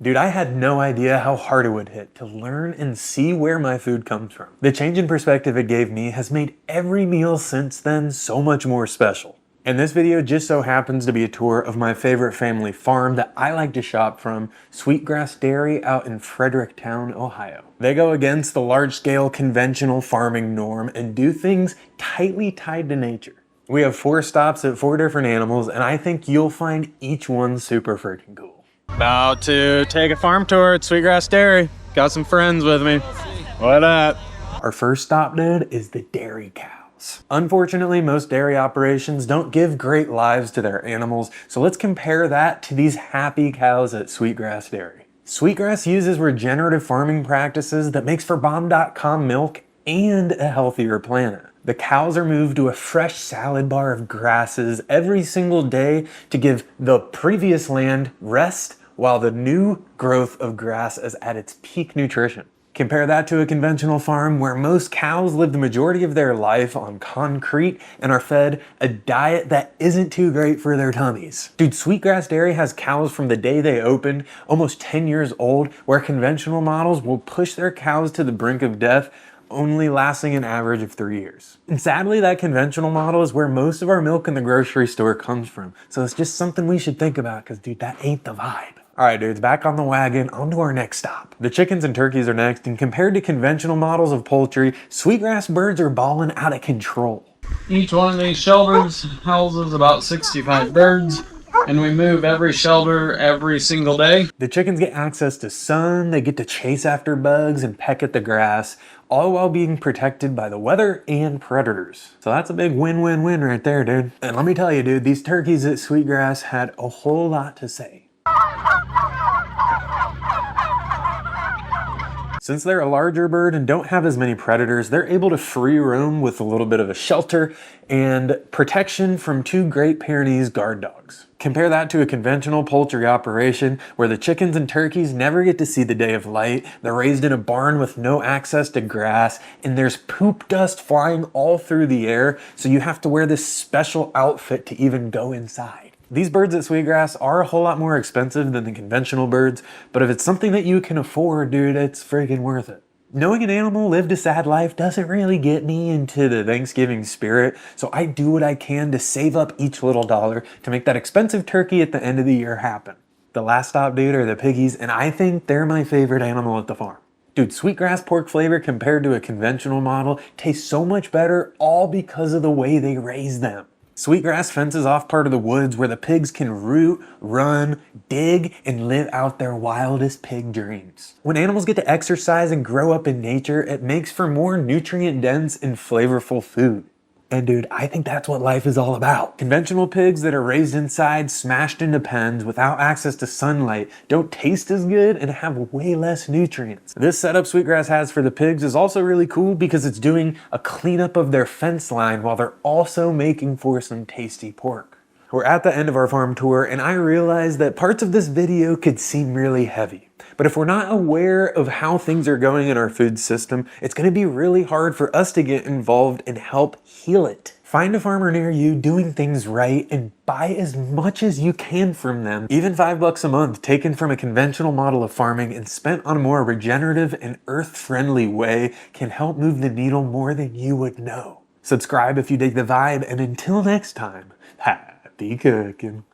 Dude, I had no idea how hard it would hit to learn and see where my food comes from. The change in perspective it gave me has made every meal since then so much more special. And this video just so happens to be a tour of my favorite family farm that I like to shop from, Sweetgrass Dairy out in Fredericktown, Ohio. They go against the large-scale conventional farming norm and do things tightly tied to nature. We have 4 stops at 4 different animals, and I think you'll find each one super freaking cool. About to take a farm tour at Sweetgrass Dairy. Got some friends with me. What up? Our first stop, dude, is the dairy cows. Unfortunately, most dairy operations don't give great lives to their animals, so let's compare that to these happy cows at Sweetgrass Dairy. Sweetgrass uses regenerative farming practices that makes for bomb.com milk and a healthier planet. The cows are moved to a fresh salad bar of grasses every single day to give the previous land rest while the new growth of grass is at its peak nutrition. Compare that to a conventional farm where most cows live the majority of their life on concrete and are fed a diet that isn't too great for their tummies. Dude, Sweetgrass Dairy has cows from the day they opened, almost 10 years old, where conventional models will push their cows to the brink of death, only lasting an average of 3 years. And sadly, that conventional model is where most of our milk in the grocery store comes from. So it's just something we should think about because, dude, that ain't the vibe. All right, dudes, back on the wagon, on to our next stop. The chickens and turkeys are next, and compared to conventional models of poultry, Sweetgrass birds are balling out of control. Each one of these shelters houses about 65 birds, and we move every shelter every single day. The chickens get access to sun, they get to chase after bugs and peck at the grass, all while being protected by the weather and predators. So that's a big win-win-win right there, dude. And let me tell you, dude, these turkeys at Sweetgrass had a whole lot to say. Since they're a larger bird and don't have as many predators, they're able to free roam with a little bit of a shelter and protection from 2 Great Pyrenees guard dogs. Compare that to a conventional poultry operation where the chickens and turkeys never get to see the day of light, they're raised in a barn with no access to grass, and there's poop dust flying all through the air, so you have to wear this special outfit to even go inside. These birds at Sweetgrass are a whole lot more expensive than the conventional birds, but if it's something that you can afford, dude, it's freaking worth it. Knowing an animal lived a sad life doesn't really get me into the Thanksgiving spirit, so I do what I can to save up each little dollar to make that expensive turkey at the end of the year happen. The last stop, dude, are the piggies, and I think they're my favorite animal at the farm. Dude, Sweetgrass pork flavor compared to a conventional model tastes so much better, all because of the way they raise them. Sweetgrass fences off part of the woods where the pigs can root, run, dig, and live out their wildest pig dreams. When animals get to exercise and grow up in nature, it makes for more nutrient-dense and flavorful food. And dude, I think that's what life is all about. Conventional pigs that are raised inside, smashed into pens without access to sunlight, don't taste as good and have way less nutrients. This setup Sweetgrass has for the pigs is also really cool because it's doing a cleanup of their fence line while they're also making for some tasty pork. We're at the end of our farm tour, and I realize that parts of this video could seem really heavy. But if we're not aware of how things are going in our food system, it's going to be really hard for us to get involved and help heal it. Find a farmer near you doing things right and buy as much as you can from them. Even $5 a month taken from a conventional model of farming and spent on a more regenerative and earth-friendly way can help move the needle more than you would know. Subscribe if you dig the vibe, and until next time, happy cooking.